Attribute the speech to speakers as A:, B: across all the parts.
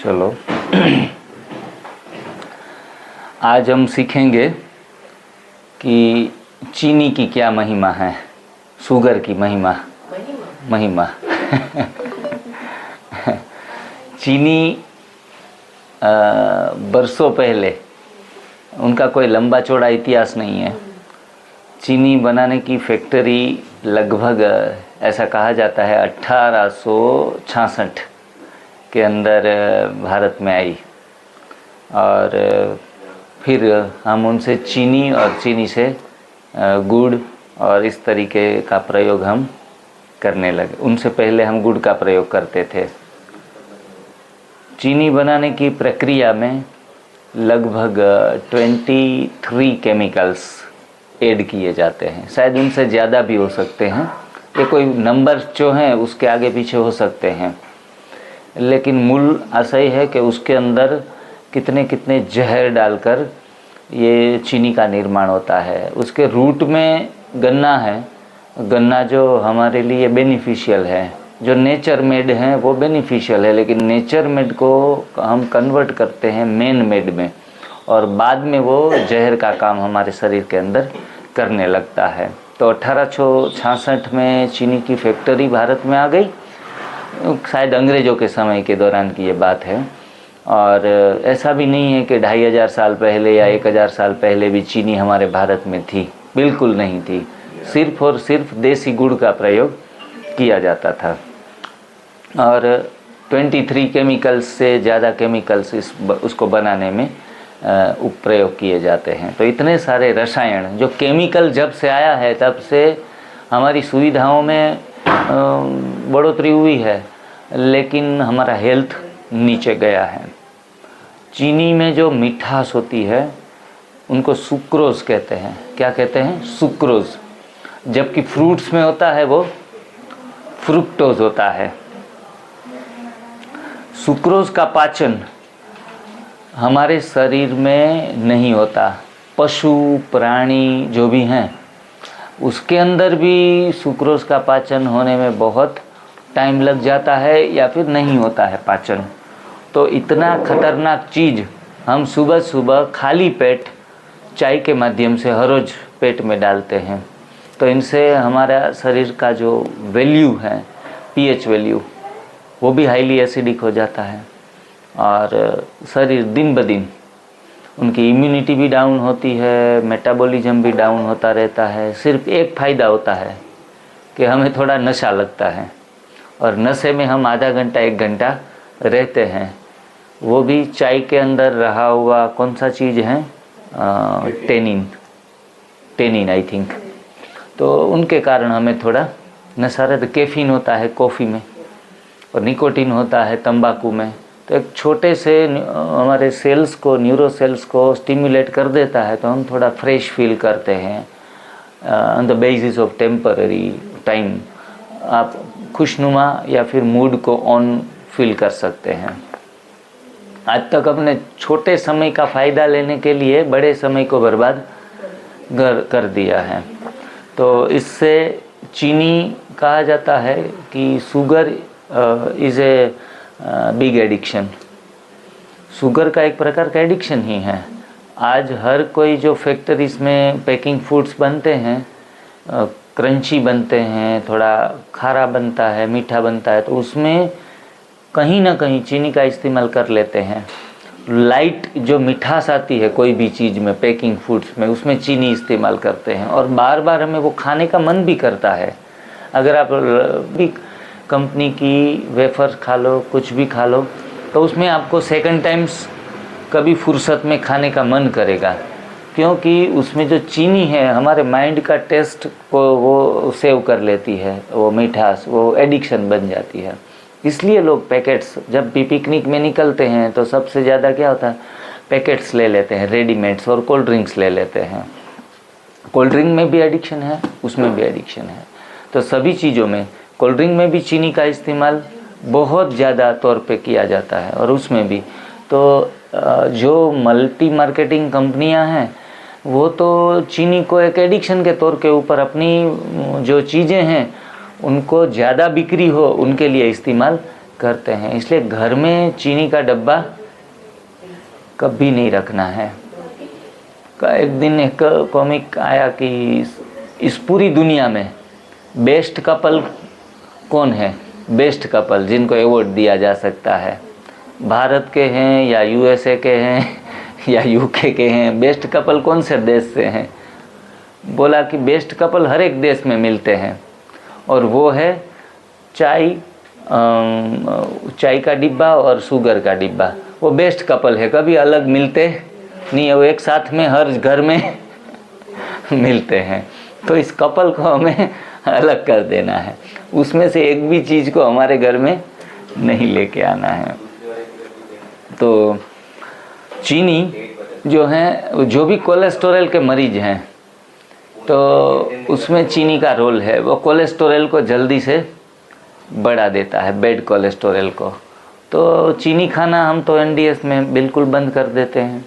A: चलो आज हम सीखेंगे कि चीनी की क्या महिमा है, शुगर की महिमा चीनी बरसों पहले, उनका कोई लंबा चौड़ा इतिहास नहीं है। चीनी बनाने की फैक्ट्री लगभग ऐसा कहा जाता है 1866 के अंदर भारत में आई और फिर हम उनसे चीनी और चीनी से गुड़ और इस तरीके का प्रयोग हम करने लगे। उनसे पहले हम गुड़ का प्रयोग करते थे। चीनी बनाने की प्रक्रिया में लगभग 23 केमिकल्स ऐड किए जाते हैं, शायद उनसे ज़्यादा भी हो सकते हैं। ये कोई नंबर जो हैं उसके आगे पीछे हो सकते हैं, लेकिन मूल आशय है कि उसके अंदर कितने कितने जहर डालकर ये चीनी का निर्माण होता है। उसके रूट में गन्ना है, गन्ना जो हमारे लिए बेनिफिशियल है, जो नेचर मेड है वो बेनिफिशियल है, लेकिन नेचर मेड को हम कन्वर्ट करते हैं मैन मेड में और बाद में वो जहर का काम हमारे शरीर के अंदर करने लगता है। तो 1866 में चीनी की फैक्ट्री भारत में आ गई, शायद अंग्रेज़ों के समय के दौरान की ये बात है। और ऐसा भी नहीं है कि 2500 साल पहले या 1000 साल पहले भी चीनी हमारे भारत में थी, बिल्कुल नहीं थी। सिर्फ और सिर्फ देसी गुड़ का प्रयोग किया जाता था और 23 केमिकल्स से ज़्यादा केमिकल्स उसको बनाने में प्रयोग किए जाते हैं। तो इतने सारे रसायन, जो केमिकल जब से आया है तब से हमारी सुविधाओं में बढ़ोतरी हुई है, लेकिन हमारा हेल्थ नीचे गया है। चीनी में जो मिठास होती है उनको सुक्रोज कहते हैं। क्या कहते हैं? सुक्रोज। जबकि फ्रूट्स में होता है वो फ्रुक्टोज होता है। सुक्रोज का पाचन हमारे शरीर में नहीं होता। पशु प्राणी जो भी हैं उसके अंदर भी सुक्रोज का पाचन होने में बहुत टाइम लग जाता है या फिर नहीं होता है पाचन। तो इतना खतरनाक चीज़ हम सुबह सुबह खाली पेट चाय के माध्यम से हर रोज़ पेट में डालते हैं। तो इनसे हमारा शरीर का जो वैल्यू है, पीएच वैल्यू, वो भी हाईली एसिडिक हो जाता है और शरीर दिन ब दिन, उनकी इम्यूनिटी भी डाउन होती है, मेटाबॉलिज्म भी डाउन होता रहता है। सिर्फ एक फ़ायदा होता है कि हमें थोड़ा नशा लगता है और नशे में हम आधा घंटा 1 घंटा रहते हैं। वो भी चाय के अंदर रहा हुआ कौन सा चीज़ है, टेनिन आई थिंक। तो उनके कारण हमें थोड़ा नशा रहता। कैफीन होता है कॉफ़ी में और निकोटीन होता है तंबाकू में। तो एक छोटे से हमारे सेल्स को, न्यूरो सेल्स को स्टिमुलेट कर देता है, तो हम थोड़ा फ्रेश फील करते हैं on the basis of temporary time. आप खुशनुमा या फिर मूड को ऑन फील कर सकते हैं। आज तक अपने छोटे समय का फ़ायदा लेने के लिए बड़े समय को बर्बाद कर दिया है। तो इससे चीनी कहा जाता है कि sugar is a big addiction. Sugar का एक प्रकार का एडिक्शन ही है। आज हर कोई जो फैक्ट्रीज में पैकिंग फूड्स बनते हैं, क्रंची बनते हैं, थोड़ा खारा बनता है, मीठा बनता है, तो उसमें कहीं ना कहीं चीनी का इस्तेमाल कर लेते हैं। लाइट जो मिठास आती है कोई भी चीज़ में, पैकिंग फूड्स में, उसमें चीनी इस्तेमाल करते हैं और बार बार हमें वो खाने का मन भी करता है। अगर आप भी कंपनी की वेफर खा लो, कुछ भी खा लो, तो उसमें आपको सेकंड टाइम्स कभी फुर्सत में खाने का मन करेगा, क्योंकि उसमें जो चीनी है हमारे माइंड का टेस्ट को वो सेव कर लेती है, वो मिठास, वो एडिक्शन बन जाती है। इसलिए लोग पैकेट्स, जब भी पिकनिक में निकलते हैं तो सबसे ज़्यादा क्या होता है, पैकेट्स ले लेते हैं, रेडीमेड्स, और कोल्ड ड्रिंक्स ले लेते हैं। कोल्ड ड्रिंक में भी एडिक्शन है, उसमें भी एडिक्शन है। तो सभी चीज़ों में, कोल्ड ड्रिंक में भी चीनी का इस्तेमाल बहुत ज़्यादा तौर पे किया जाता है और उसमें भी। तो जो मल्टी मार्केटिंग कंपनियां हैं वो तो चीनी को एक एडिक्शन के तौर के ऊपर अपनी जो चीज़ें हैं उनको ज़्यादा बिक्री हो उनके लिए इस्तेमाल करते हैं। इसलिए घर में चीनी का डब्बा कभी नहीं रखना है। एक दिन एक कॉमिक आया कि इस पूरी दुनिया में बेस्ट कपल कौन है, बेस्ट कपल जिनको अवार्ड दिया जा सकता है, भारत के हैं या यूएसए के हैं या यूके के हैं, बेस्ट कपल कौन से देश से हैं? बोला कि बेस्ट कपल हर एक देश में मिलते हैं, और वो है चाय का डिब्बा और शुगर का डिब्बा। वो बेस्ट कपल है, कभी अलग मिलते नहीं है, वो एक साथ में हर घर में मिलते हैं। तो इस कपल को हमें अलग कर देना है, उसमें से एक भी चीज़ को हमारे घर में नहीं लेके आना है। तो चीनी जो है, जो भी कोलेस्ट्रॉल के मरीज हैं तो उसमें चीनी का रोल है। वो कोलेस्ट्रॉल को जल्दी से बढ़ा देता है, बैड कोलेस्ट्रॉल को। तो चीनी खाना हम तो एनडीएस में बिल्कुल बंद कर देते हैं।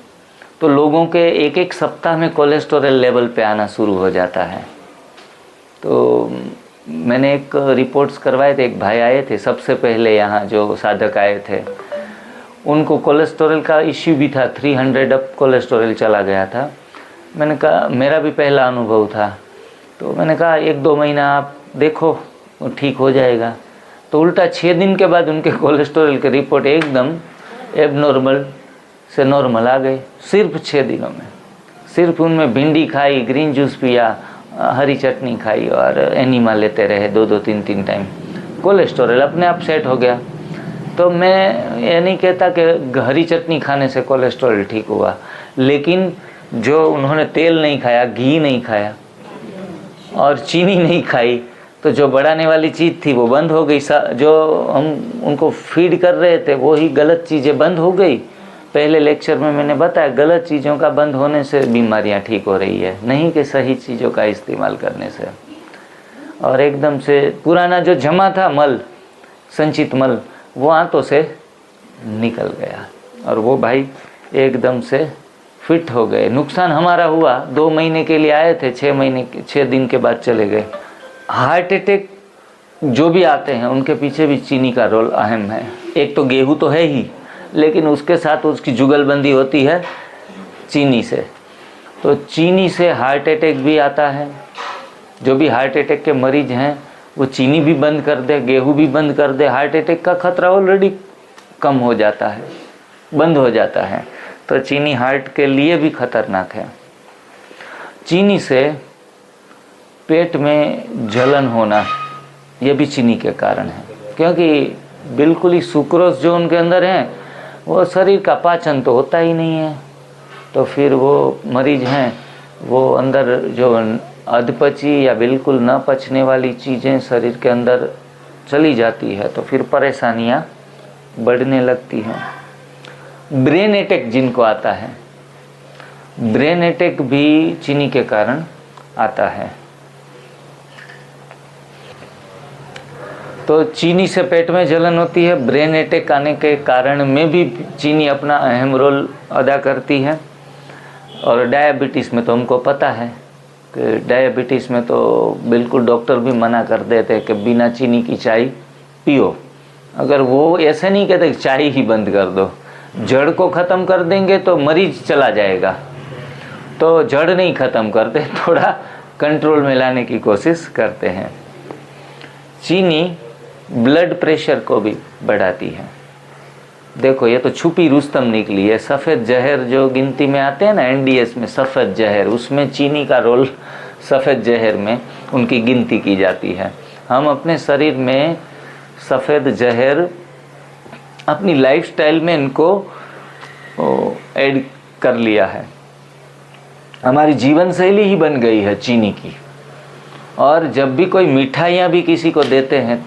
A: तो लोगों के एक एक सप्ताह में कोलेस्ट्रॉल लेवल पे आना शुरू हो जाता है। तो मैंने एक रिपोर्ट्स करवाए थे, एक भाई आए थे सबसे पहले यहाँ, जो साधक आए थे, उनको कोलेस्ट्रॉल का इश्यू भी था, 300 अप कोलेस्ट्रॉल चला गया था। मैंने कहा, मेरा भी पहला अनुभव था, तो मैंने कहा 1-2 महीना आप देखो, वो ठीक हो जाएगा। तो उल्टा 6 दिन के बाद उनके कोलेस्ट्रॉल के रिपोर्ट एकदम एबनॉर्मल से नॉर्मल आ गए, सिर्फ 6 दिनों में। सिर्फ उनमें भिंडी खाई, ग्रीन जूस पिया, हरी चटनी खाई और एनिमा लेते रहे 2-2 3-3 टाइम, कोलेस्ट्रॉल अपने आप सेट हो गया। तो मैं ये नहीं कहता कि हरी चटनी खाने से कोलेस्ट्रॉल ठीक हुआ, लेकिन जो उन्होंने तेल नहीं खाया, घी नहीं खाया और चीनी नहीं खाई, तो जो बढ़ाने वाली चीज़ थी वो बंद हो गई। जो हम उनको फीड कर रहे थे वो ही गलत चीज़ें बंद हो गई। पहले लेक्चर में मैंने बताया, गलत चीज़ों का बंद होने से बीमारियां ठीक हो रही है, नहीं कि सही चीज़ों का इस्तेमाल करने से। और एकदम से पुराना जो जमा था मल, संचित मल, वो आंतों से निकल गया और वो भाई एकदम से फिट हो गए। नुकसान हमारा हुआ, 2 महीने के लिए आए थे, 6 दिन के बाद चले गए। हार्ट अटैक जो भी आते हैं उनके पीछे भी चीनी का रोल अहम है। एक तो गेहूं तो है ही, लेकिन उसके साथ उसकी जुगलबंदी होती है चीनी से। तो चीनी से हार्ट अटैक भी आता है। जो भी हार्ट अटैक के मरीज हैं वो चीनी भी बंद कर दे, गेहूं भी बंद कर दे, हार्ट अटैक का खतरा ऑलरेडी कम हो जाता है, बंद हो जाता है। तो चीनी हार्ट के लिए भी खतरनाक है। चीनी से पेट में जलन होना, यह भी चीनी के कारण है, क्योंकि बिल्कुल ही सुक्रोज जो उनके अंदर है वो शरीर का पाचन तो होता ही नहीं है। तो फिर वो मरीज हैं, वो अंदर जो अधपची या बिल्कुल न पचने वाली चीज़ें शरीर के अंदर चली जाती है, तो फिर परेशानियां बढ़ने लगती हैं। ब्रेन अटैक जिनको आता है, ब्रेन अटैक भी चीनी के कारण आता है। तो चीनी से पेट में जलन होती है, ब्रेन अटैक आने के कारण में भी चीनी अपना अहम रोल अदा करती है। और डायबिटीज़ में तो हमको पता है कि डायबिटीज़ में तो बिल्कुल डॉक्टर भी मना कर देते हैं कि बिना चीनी की चाय पियो। अगर वो ऐसे नहीं कहते कि चाय ही बंद कर दो, जड़ को ख़त्म कर देंगे तो मरीज चला जाएगा। तो जड़ नहीं ख़त्म करते, थोड़ा कंट्रोल में लाने की कोशिश करते हैं। चीनी ब्लड प्रेशर को भी बढ़ाती है। देखो, ये तो छुपी रुस्तम निकली है। सफ़ेद जहर जो गिनती में आते हैं ना एनडीएस में, सफ़ेद जहर, उसमें चीनी का रोल सफ़ेद जहर में उनकी गिनती की जाती है। हम अपने शरीर में सफ़ेद जहर अपनी लाइफस्टाइल में इनको ऐड कर लिया है। हमारी जीवन शैली ही बन गई है चीनी की। और जब भी कोई मिठाइयाँ भी किसी को देते हैं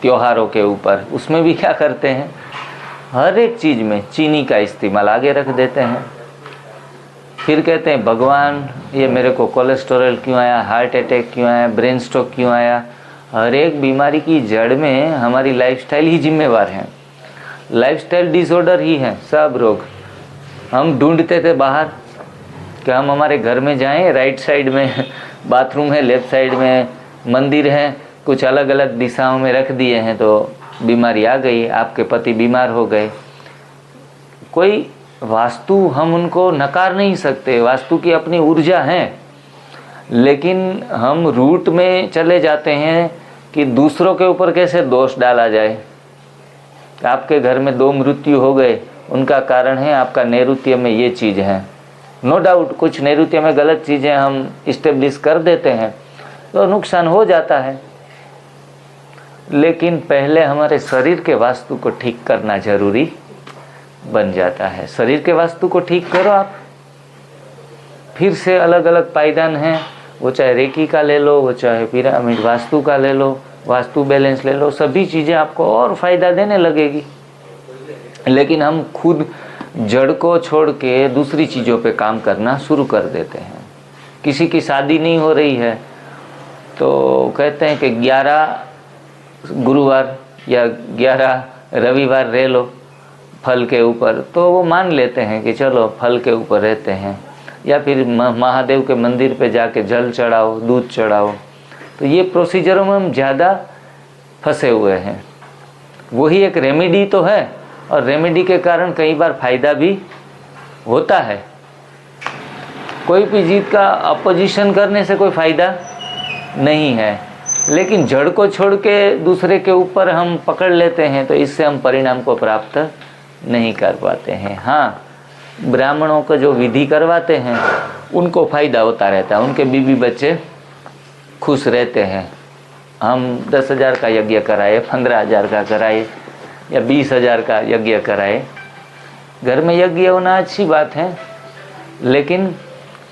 A: त्योहारों के ऊपर, उसमें भी क्या करते हैं, हर एक चीज़ में चीनी का इस्तेमाल आगे रख देते हैं। फिर कहते हैं भगवान ये मेरे को कोलेस्ट्रॉल क्यों आया, हार्ट अटैक क्यों आया, ब्रेन स्ट्रोक क्यों आया। हर एक बीमारी की जड़ में हमारी लाइफस्टाइल ही जिम्मेवार है। लाइफस्टाइल डिसऑर्डर ही है सब रोग। हम ढूंढते थे बाहर कि हम हमारे घर में जाएं, राइट साइड में बाथरूम है, लेफ्ट साइड में मंदिर है, कुछ अलग अलग दिशाओं में रख दिए हैं, तो बीमारी आ गई, आपके पति बीमार हो गए, कोई वास्तु हम उनको नकार नहीं सकते, वास्तु की अपनी ऊर्जा है, लेकिन हम रूट में चले जाते हैं कि दूसरों के ऊपर कैसे दोष डाला जाए। आपके घर में 2 मृत्यु हो गए, उनका कारण है आपका नैऋत्य में ये चीज़ है। नो डाउट कुछ नैऋत्य में गलत चीज़ें हम इस्टेब्लिश कर देते हैं तो नुकसान हो जाता है, लेकिन पहले हमारे शरीर के वास्तु को ठीक करना जरूरी बन जाता है। शरीर के वास्तु को ठीक करो आप, फिर से अलग अलग पायदान हैं, वो चाहे रेकी का ले लो, वो चाहे पिरामिड वास्तु का ले लो, वास्तु बैलेंस ले लो, सभी चीज़ें आपको और फ़ायदा देने लगेगी। लेकिन हम खुद जड़ को छोड़ के दूसरी चीज़ों पे काम करना शुरू कर देते हैं। किसी की शादी नहीं हो रही है तो कहते हैं कि 11 गुरुवार या 11 रविवार रह लो फल के ऊपर, तो वो मान लेते हैं कि चलो फल के ऊपर रहते हैं, या फिर महादेव के मंदिर पे जाके जल चढ़ाओ, दूध चढ़ाओ। तो ये प्रोसीजरों में हम ज़्यादा फंसे हुए हैं। वही एक रेमेडी तो है, और रेमेडी के कारण कई बार फायदा भी होता है। कोई भी चीज़ का अपोजिशन करने से कोई फ़ायदा नहीं है, लेकिन जड़ को छोड़ के दूसरे के ऊपर हम पकड़ लेते हैं तो इससे हम परिणाम को प्राप्त नहीं कर पाते हैं। हाँ, ब्राह्मणों को जो विधि करवाते हैं उनको फ़ायदा होता रहता है, उनके बीवी बच्चे खुश रहते हैं। हम 10,000 का यज्ञ कराए, 15,000 का कराए या 20,000 का यज्ञ कराए, घर में यज्ञ होना अच्छी बात है, लेकिन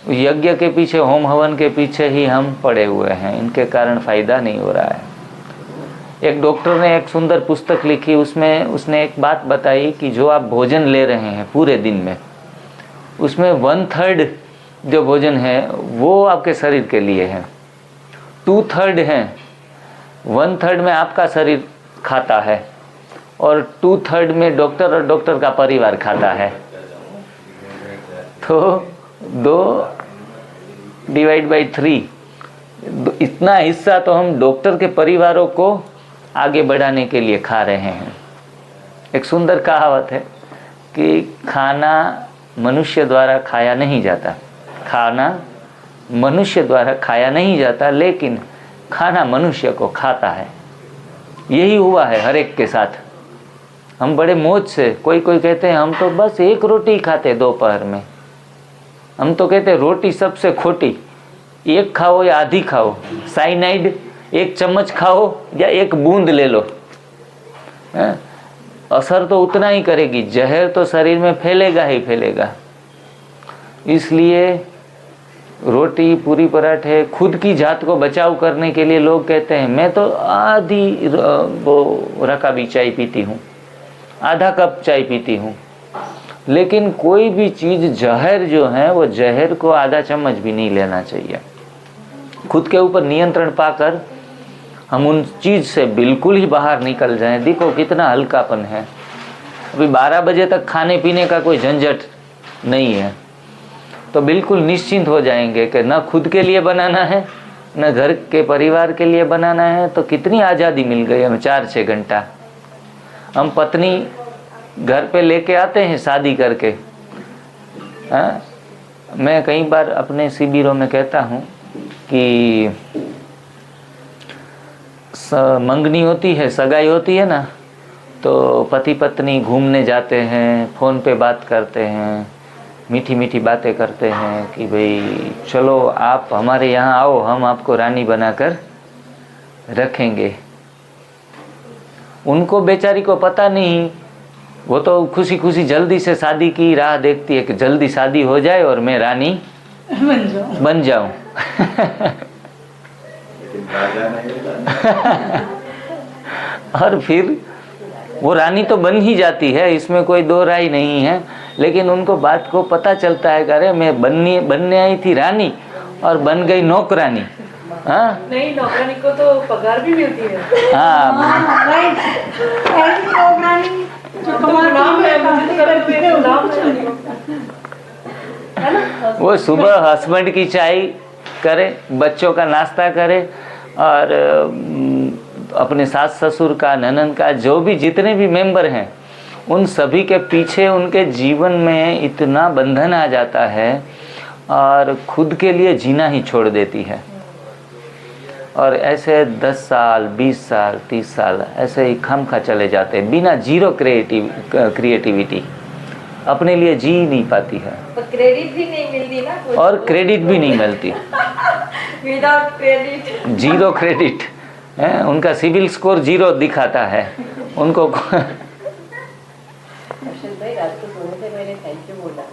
A: यज्ञ के पीछे, होम हवन के पीछे ही हम पड़े हुए हैं, इनके कारण फ़ायदा नहीं हो रहा है। एक डॉक्टर ने एक सुंदर पुस्तक लिखी, उसमें उसने एक बात बताई कि जो आप भोजन ले रहे हैं पूरे दिन में, उसमें 1/3 जो भोजन है वो आपके शरीर के लिए है, 2/3 है, 1/3 में आपका शरीर खाता है और 2/3 में डॉक्टर और डॉक्टर का परिवार खाता है। तो 2/3 इतना हिस्सा तो हम डॉक्टर के परिवारों को आगे बढ़ाने के लिए खा रहे हैं। एक सुंदर कहावत है कि खाना मनुष्य द्वारा खाया नहीं जाता, खाना मनुष्य द्वारा खाया नहीं जाता, लेकिन खाना मनुष्य को खाता है। यही हुआ है हर एक के साथ। हम बड़े मौज से, कोई कहते हैं हम तो बस 1 रोटी खाते दोपहर में, हम तो कहते हैं रोटी सबसे खोटी, 1 खाओ या आधी खाओ, साइनाइड 1 चम्मच खाओ या 1 बूंद ले लो, असर तो उतना ही करेगी, जहर तो शरीर में फैलेगा ही फैलेगा। इसलिए रोटी, पूरी पराठे, खुद की जात को बचाव करने के लिए लोग कहते हैं मैं तो आधी वो रकाबी चाय पीती हूँ, आधा कप चाय पीती हूँ। लेकिन कोई भी चीज़ जहर जो है वो जहर को आधा चम्मच भी नहीं लेना चाहिए। खुद के ऊपर नियंत्रण पाकर हम उन चीज़ से बिल्कुल ही बाहर निकल जाएं। देखो कितना हल्कापन है। अभी 12 बजे तक खाने पीने का कोई झंझट नहीं है, तो बिल्कुल निश्चिंत हो जाएंगे कि न खुद के लिए बनाना है न घर के परिवार के लिए बनाना है। तो कितनी आज़ादी मिल गई हमें 4-6 घंटा। हम पत्नी घर पे लेके आते हैं शादी करके। मैं कई बार अपने शिविरों में कहता हूँ कि मंगनी होती है, सगाई होती है ना, तो पति पत्नी घूमने जाते हैं, फ़ोन पे बात करते हैं, मीठी मीठी बातें करते हैं कि भाई चलो आप हमारे यहाँ आओ, हम आपको रानी बनाकर रखेंगे। उनको बेचारी को पता नहीं, वो तो खुशी खुशी जल्दी से शादी की राह देखती है कि जल्दी शादी हो जाए और मैं रानी बन जाऊं। और फिर वो रानी तो बन ही जाती है, इसमें कोई दो राय नहीं है। लेकिन उनको बात को पता चलता है कि अरे मैं बनने आई थी रानी और बन गई नौकरानी। हाँ
B: नहीं, नौकरानी को तो पगार भी मिलती है।
A: हाँ वो सुबह हस्बैंड की चाय करे, बच्चों का नाश्ता करे और अपने सास ससुर का, ननद का, जो भी जितने भी मेंबर हैं, उन सभी के पीछे उनके जीवन में इतना बंधन आ जाता है और खुद के लिए जीना ही छोड़ देती है। और ऐसे 10 साल, 20 साल, 30 साल ऐसे ही खामखा चले जाते हैं बिना जीरो क्रिएटिविटी, अपने लिए जी नहीं पाती है।
B: पर क्रेडिट भी नहीं मिलती ना,
A: और क्रेडिट भी नहीं मिलती।
B: विदाउट क्रेडिट,
A: जीरो क्रेडिट है, उनका सिविल स्कोर 0 दिखाता है उनको।
C: अर्षद भाई, रात को सोने से मैंने थैंक यू बोला।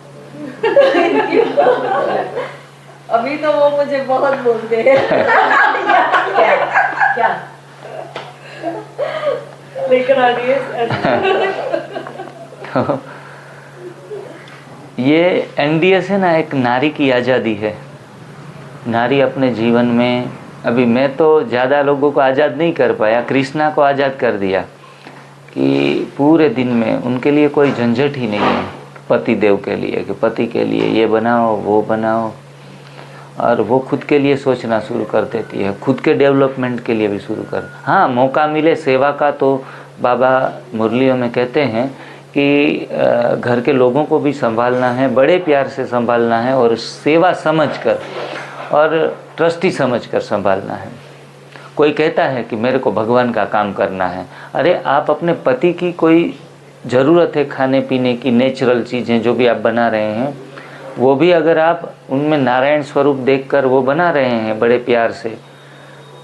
B: अभी तो वो मुझे बहुत बोलते हैं।
C: क्या
B: लेकर आ रही है।
A: ये एनडीएस है ना, एक नारी की आज़ादी है। नारी अपने जीवन में, अभी मैं तो ज़्यादा लोगों को आज़ाद नहीं कर पाया, कृष्णा को आज़ाद कर दिया कि पूरे दिन में उनके लिए कोई झंझट ही नहीं है, पति देव के लिए, कि पति के लिए ये बनाओ वो बनाओ, और वो खुद के लिए सोचना शुरू कर देती है, खुद के डेवलपमेंट के लिए भी शुरू कर। हाँ, मौका मिले सेवा का तो बाबा मुरलियों में कहते हैं कि घर के लोगों को भी संभालना है, बड़े प्यार से संभालना है, और सेवा समझकर और ट्रस्टी समझकर संभालना है। कोई कहता है कि मेरे को भगवान का काम करना है, अरे आप अपने पति की कोई ज़रूरत है खाने पीने की, नेचुरल चीज़ें जो भी आप बना रहे हैं, वो भी अगर आप उनमें नारायण स्वरूप देखकर वो बना रहे हैं बड़े प्यार से,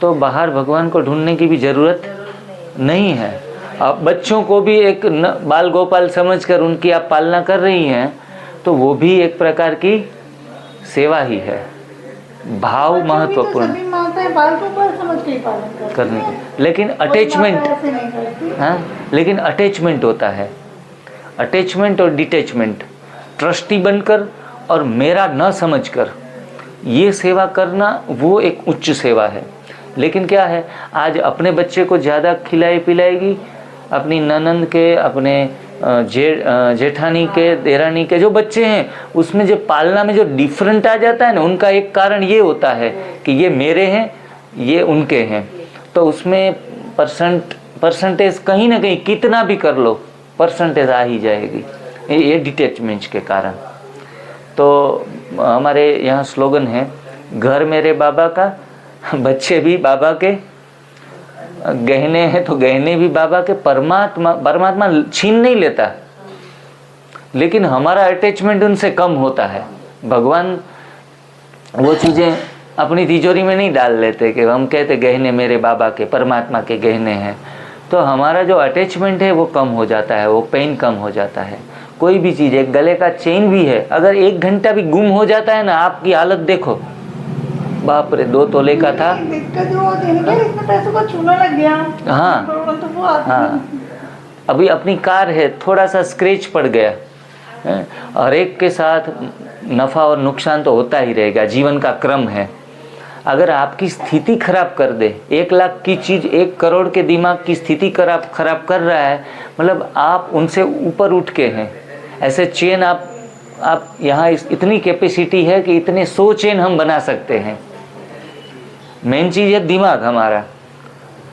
A: तो बाहर भगवान को ढूंढने की भी ज़रूरत नहीं है। आप बच्चों को भी एक बाल गोपाल समझकर उनकी आप पालना कर रही हैं, तो वो भी एक प्रकार की सेवा ही है। भाव महत्वपूर्ण करने की, लेकिन अटैचमेंट, हाँ, लेकिन अटैचमेंट होता है, अटैचमेंट और डिटैचमेंट, ट्रस्टी बनकर और मेरा न समझकर ये सेवा करना, वो एक उच्च सेवा है। लेकिन क्या है, आज अपने बच्चे को ज़्यादा खिलाई पिलाएगी, अपनी ननंद के, अपने जेठानी के, देरानी के जो बच्चे हैं, उसमें जो पालना में जो डिफरेंट आ जाता है ना, उनका एक कारण ये होता है कि ये मेरे हैं, ये उनके हैं, तो उसमें परसेंटेज कहीं ना कहीं कितना भी कर लो, परसेंटेज आ ही जाएगी, ये डिटैचमेंट के कारण। तो हमारे यहाँ स्लोगन है, घर मेरे बाबा का, बच्चे भी बाबा के, गहने हैं तो गहने भी बाबा के। परमात्मा छीन नहीं लेता, लेकिन हमारा अटैचमेंट उनसे कम होता है। भगवान वो चीज़ें अपनी तिजोरी में नहीं डाल लेते कि हम कहते गहने मेरे बाबा के, परमात्मा के गहने हैं, तो हमारा जो अटैचमेंट है वो कम हो जाता है, वो पेन कम हो जाता है। कोई भी चीज़, एक गले का चेन भी है, अगर 1 घंटा भी गुम हो जाता है ना, आपकी हालत देखो, बाप रे, 2 तोले का था,
B: इतने पैसों को छूना लग गया।
A: हाँ
B: तो वो
A: हाँ, अभी अपनी कार है, थोड़ा सा स्क्रैच पड़ गया, और एक के साथ नफ़ा और नुकसान तो होता ही रहेगा, जीवन का क्रम है। अगर आपकी स्थिति खराब कर दे, 1 लाख की चीज़ 1 करोड़ के दिमाग की स्थिति खराब कर रहा है, मतलब आप उनसे ऊपर उठ के हैं। ऐसे चेन आप यहाँ इतनी कैपेसिटी है कि इतने 100 चेन हम बना सकते हैं। मेन चीज़ है दिमाग हमारा,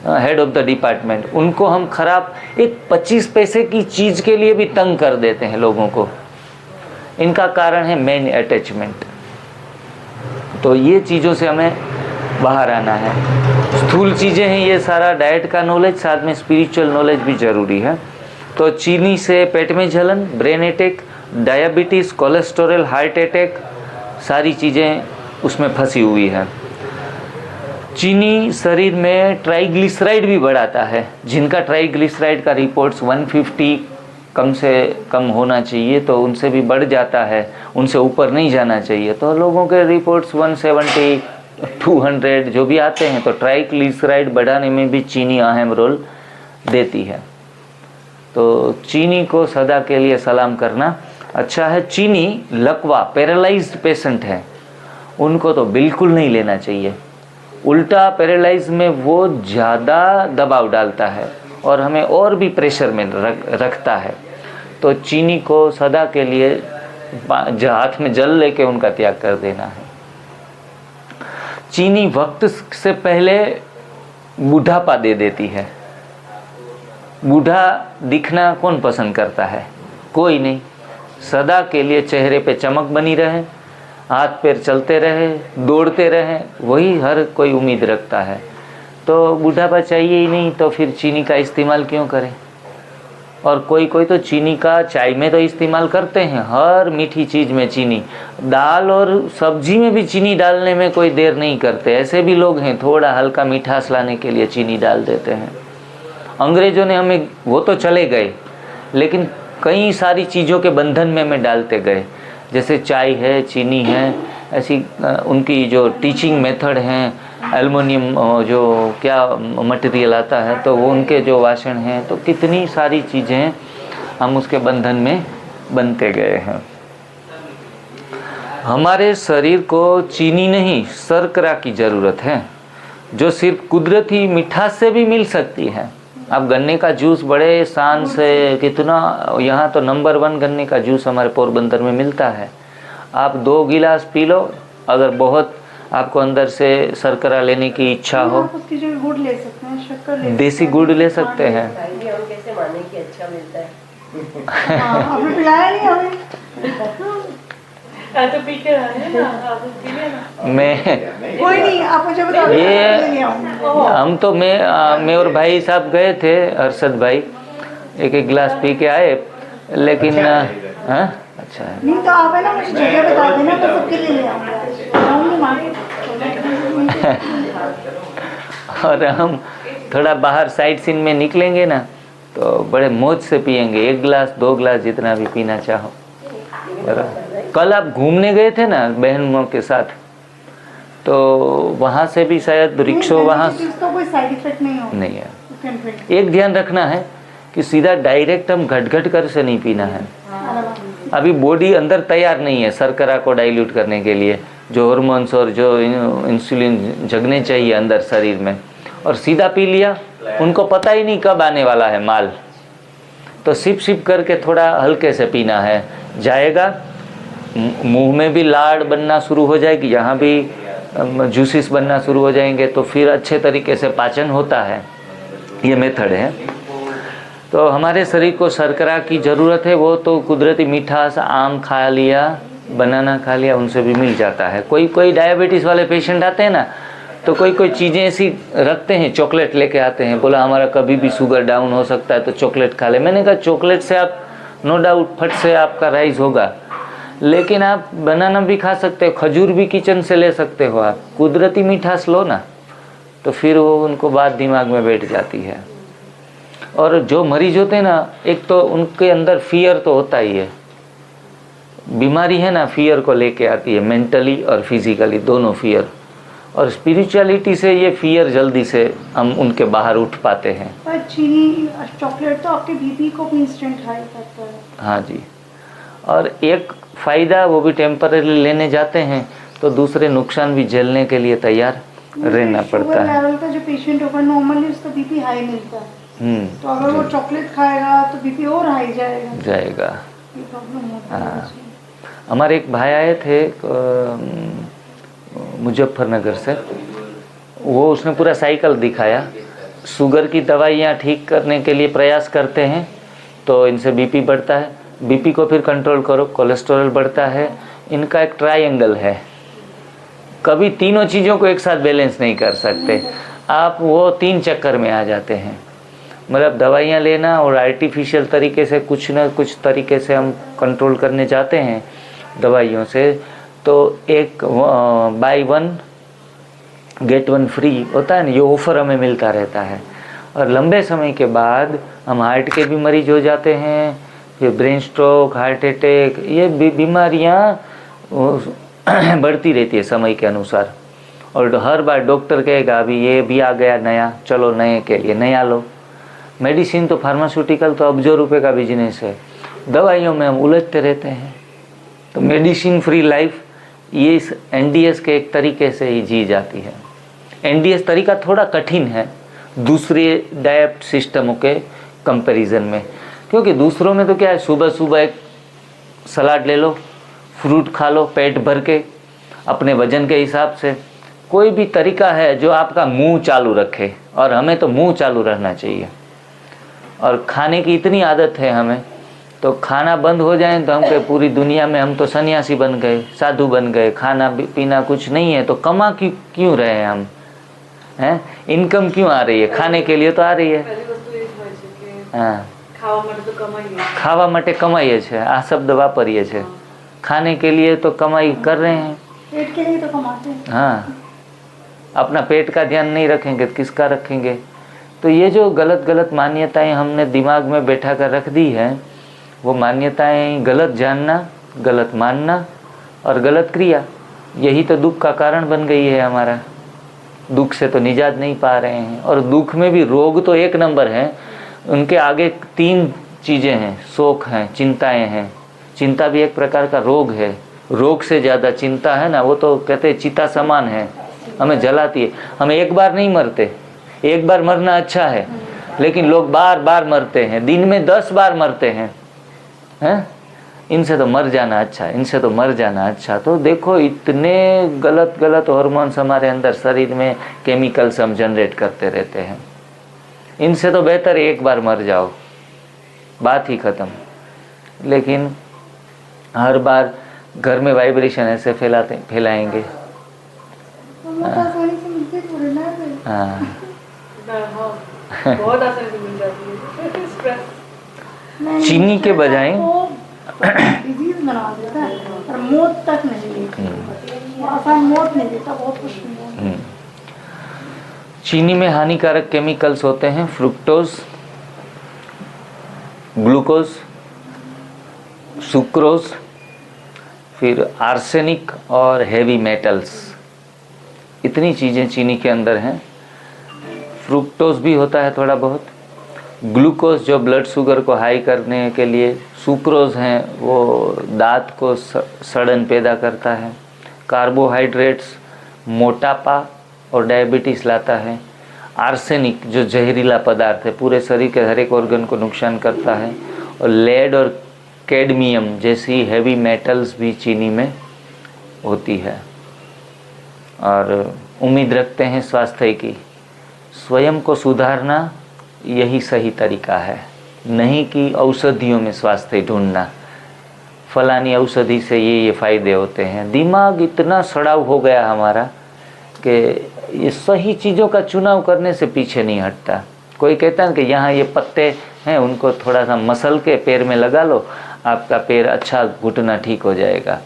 A: हेड ऑफ द डिपार्टमेंट, उनको हम खराब, एक 25 पैसे की चीज़ के लिए भी तंग कर देते हैं लोगों को। इनका कारण है मेन अटैचमेंट। तो ये चीज़ों से हमें बाहर आना है। स्थूल चीज़ें हैं ये सारा, डाइट का नॉलेज, साथ में स्पिरिचुअल नॉलेज भी ज़रूरी है। तो चीनी से पेट में जलन, brain attack, diabetes, cholesterol, heart attack, सारी चीज़ें उसमें फंसी हुई है। चीनी शरीर में ट्राइग्लिसराइड भी बढ़ाता है, जिनका ट्राइग्लिसराइड का रिपोर्ट्स 150 कम से कम होना चाहिए, तो उनसे भी बढ़ जाता है, उनसे ऊपर नहीं जाना चाहिए। तो लोगों के रिपोर्ट्स 170, 200 जो भी आते हैं, तो ट्राइग्लिसराइड बढ़ाने में भी चीनी अहम रोल देती है। तो चीनी को सदा के लिए सलाम करना अच्छा है। चीनी लकवा, पैरालाइज्ड पेशेंट है, उनको तो बिल्कुल नहीं लेना चाहिए। उल्टा पैरालाइज में वो ज़्यादा दबाव डालता है और हमें और भी प्रेशर में रखता है। तो चीनी को सदा के लिए हाथ में जल लेके उनका त्याग कर देना है। चीनी वक्त से पहले बूढ़ापा दे देती है। बूढ़ा दिखना कौन पसंद करता है? कोई नहीं। सदा के लिए चेहरे पे चमक बनी रहे, हाथ पैर चलते रहे, दौड़ते रहे, वही हर कोई उम्मीद रखता है। तो बूढ़ापा चाहिए ही नहीं, तो फिर चीनी का इस्तेमाल क्यों करें? और कोई कोई तो चीनी का चाय में तो इस्तेमाल करते हैं, हर मीठी चीज़ में चीनी, दाल और सब्जी में भी चीनी डालने में कोई देर नहीं करते। ऐसे भी लोग हैं, थोड़ा हल्का मिठास लाने के लिए चीनी डाल देते हैं। अंग्रेज़ों ने हमें, वो तो चले गए, लेकिन कई सारी चीज़ों के बंधन में हमें डालते गए। जैसे चाय है, चीनी है, ऐसी उनकी जो टीचिंग मेथड हैं, एल्युमिनियम जो क्या मटेरियल आता है, तो वो उनके जो वासन हैं, तो कितनी सारी चीज़ें हम उसके बंधन में बनते गए हैं। हमारे शरीर को चीनी नहीं, शर्करा की ज़रूरत है, जो सिर्फ कुदरती मिठास से भी मिल सकती है। अब गन्ने का जूस बड़े शान से कितना, यहाँ तो नंबर 1 गन्ने का जूस हमारे पोरबंदर में मिलता है। आप 2 गिलास पी लो, अगर बहुत आपको अंदर से शर्करा लेने की इच्छा हो,
D: उसकी जगह गुड़ ले सकते हैं, शक्कर ले सकते हैं,
A: देसी गुड़ ले सकते हैं।
C: भाई जी, हम कैसे माने कि अच्छा मिलता है?
D: आपने पिलाया नहीं हमें?
B: तो पी के आए ना, आप पी लेना।
A: मैं
D: कोई नहीं, आप मुझे बताओ,
A: ये
D: ले आऊंगी।
A: हम तो मैं और भाई साहब गए थे, अरशद भाई, एक गिलास पी के आए, लेकिन हाँ अच्छा है।
D: नहीं तो आप है ना, मुझे जगह बता देना, मैं सबके लिए ले आऊंगी मार्केट।
A: और हम थोड़ा बाहर साइड सीन में निकलेंगे ना, तो बड़े मौज से पियेंगे, 1 गिलास 2 गिलास जितना भी पीना चाहो। कल आप घूमने गए थे ना बहनों के साथ, तो वहाँ से भी शायद रिक्शो वहाँ
D: इसका कोई साइड इफेक्ट नहीं होगा।
A: नहीं है। एक ध्यान रखना है कि सीधा डायरेक्ट हम घट कर से नहीं पीना है। अभी बॉडी अंदर तैयार नहीं है शर्करा को डाइल्यूट करने के लिए, जो हार्मोन्स और जो इंसुलिन जगने चाहिए अंदर शरीर में, और सीधा पी लिया, उनको पता ही नहीं कब आने वाला है माल। तो सिप सिप करके थोड़ा हल्के से पीना है, जाएगा मुंह में भी लाड़ बनना शुरू हो जाएगी, यहाँ भी जूसेस बनना शुरू हो जाएंगे, तो फिर अच्छे तरीके से पाचन होता है। ये मेथड है। तो हमारे शरीर को शर्करा की ज़रूरत है, वो तो कुदरती मिठास, आम खा लिया, बनाना खा लिया, उनसे भी मिल जाता है। कोई कोई डायबिटीज़ वाले पेशेंट आते हैं ना, तो कोई कोई चीज़ें ऐसी रखते हैं, चॉकलेट लेके आते हैं, बोला हमारा कभी भी शुगर डाउन हो सकता है तो चॉकलेट खा ले। मैंने कहा चॉकलेट से आप नो डाउट फट से आपका राइज होगा, लेकिन आप बनाना भी खा सकते हो, खजूर भी किचन से ले सकते हो, आप कुदरती मिठास लो ना, तो फिर वो उनको बात दिमाग में बैठ जाती है। और जो मरीज होते हैं ना, एक तो उनके अंदर फियर तो होता ही है, बीमारी है ना फियर को लेके आती है, मेंटली और फिजिकली दोनों फियर, और स्पिरिचुअलिटी से ये फियर जल्दी से हम उनके बाहर उठ पाते हैं।
D: पर चीनी चॉकलेट तो आपके बीपी को भी इंस्टेंट हाई करता है।
A: हाँ जी, और एक फ़ायदा, वो भी टेम्पररी लेने जाते हैं तो दूसरे नुकसान भी झेलने के लिए तैयार रहना पड़ता है।
D: लेवल का जो पेशेंट होगा नॉर्मली उसका बीपी हाई मिलता है, तो अगर वो चॉकलेट खाएगा तो बीपी और हाई जाएगा। ये प्रॉब्लम होता है।
A: हमारे एक भाई आए थे मुजफ्फरनगर से, वो उसने पूरा साइकिल दिखाया, शुगर की दवाइयाँ ठीक करने के लिए प्रयास करते हैं तो इनसे बीपी बढ़ता है, बीपी को फिर कंट्रोल करो, कोलेस्ट्रॉल बढ़ता है। इनका एक ट्रायंगल है, कभी तीनों चीज़ों को एक साथ बैलेंस नहीं कर सकते आप, वो 3 चक्कर में आ जाते हैं। मतलब दवाइयाँ लेना और आर्टिफिशियल तरीके से कुछ न कुछ तरीके से हम कंट्रोल करने जाते हैं दवाइयों से, तो एक बाय 1 गेट 1 फ्री होता है ना, ये ऑफर हमें मिलता रहता है। और लंबे समय के बाद हम हार्ट के भी मरीज हो जाते हैं, फिर ब्रेन स्ट्रोक, हार्ट अटैक, ये बीमारियाँ बढ़ती रहती है समय के अनुसार। और हर बार डॉक्टर कहेगा अभी ये भी आ गया नया, चलो नए के लिए नया लो। मेडिसिन तो फार्मास्यूटिकल तो अब्जों रुपए का बिजनेस है, दवाइयों में हम उलझते रहते हैं। तो मेडिसिन फ्री लाइफ ये इस एनडीएस के एक तरीके से ही जी जाती है। एनडीएस तरीका थोड़ा कठिन है दूसरे डाइट सिस्टमों के कंपैरिजन में, क्योंकि दूसरों में तो क्या है, सुबह सुबह एक सलाद ले लो, फ्रूट खा लो पेट भर के अपने वजन के हिसाब से, कोई भी तरीका है जो आपका मुंह चालू रखे और हमें तो मुंह चालू रहना चाहिए। और खाने की इतनी आदत है हमें, तो खाना बंद हो जाए तो हम कहे पूरी दुनिया में हम तो सन्यासी बन गए, साधु बन गए, खाना पीना कुछ नहीं है, तो कमा क्यों रहे हैं हम, हैं? इनकम क्यों आ रही है? खाने के लिए तो आ रही है। हाँ, खावा માટે કમાઈએ છે, આ શબ્દ વાપરીએ છે। खाने के लिए तो कमाई कर रहे हैं,
D: पेट के लिए तो कमाते हैं।
A: हाँ, अपना पेट का ध्यान नहीं रखेंगे तो किसका रखेंगे? तो ये जो गलत गलत मान्यताएं हमने दिमाग में बैठा कर रख दी है, वो मान्यताएं गलत जानना, गलत मानना और गलत क्रिया, यही तो दुख का कारण बन गई है हमारा। दुख से तो निजात नहीं पा रहे हैं, और दुख में भी रोग तो एक नंबर है, उनके आगे 3 चीज़ें हैं, शोक हैं, चिंताएं हैं। चिंता भी एक प्रकार का रोग है। रोग से ज़्यादा चिंता है ना, वो तो कहते हैं चिता समान है, हमें जलाती है। हम एक बार नहीं मरते, एक बार मरना अच्छा है, लेकिन लोग बार बार मरते हैं, दिन में 10 बार मरते हैं। इनसे तो मर जाना अच्छा, इनसे तो मर जाना अच्छा। तो देखो इतने गलत गलत हार्मोन्स हमारे अंदर शरीर में केमिकल्स हम जनरेट करते रहते हैं। इनसे तो बेहतर एक बार मर जाओ, बात ही ख़त्म। लेकिन हर बार घर में वाइब्रेशन ऐसे फैलाएंगे। हाँ,
B: बहुत आसानी से मिल जाती है स्ट्रेस।
A: चीनी के बजाय
D: डिजीज बना देता है और मौत तक नहीं देता, आसान मौत नहीं देता, बहुत कुछ।
A: चीनी में हानिकारक केमिकल्स होते हैं, फ्रुक्टोज, ग्लूकोज, सुक्रोज, फिर आर्सेनिक और हेवी मेटल्स, इतनी चीज़ें चीनी के अंदर हैं। फ्रुक्टोज भी होता है थोड़ा बहुत, ग्लूकोज जो ब्लड शुगर को हाई करने के लिए, सुक्रोज हैं वो दांत को सड़न पैदा करता है, कार्बोहाइड्रेट्स मोटापा और डायबिटीज़ लाता है, आर्सेनिक जो जहरीला पदार्थ है पूरे शरीर के हर एक ऑर्गन को नुकसान करता है, और लेड और कैडमियम जैसी हैवी मेटल्स भी चीनी में होती है। और उम्मीद रखते हैं स्वास्थ्य की। स्वयं को सुधारना यही सही तरीका है, नहीं कि औषधियों में स्वास्थ्य ढूंढना, फलानी औषधि से ये फ़ायदे होते हैं। दिमाग इतना सड़ाव हो गया हमारा कि ये सही चीज़ों का चुनाव करने से पीछे नहीं हटता। कोई कहता है कि यहाँ ये पत्ते हैं, उनको थोड़ा सा मसल के पैर में लगा लो, आपका पैर अच्छा घुटना ठीक हो जाएगा,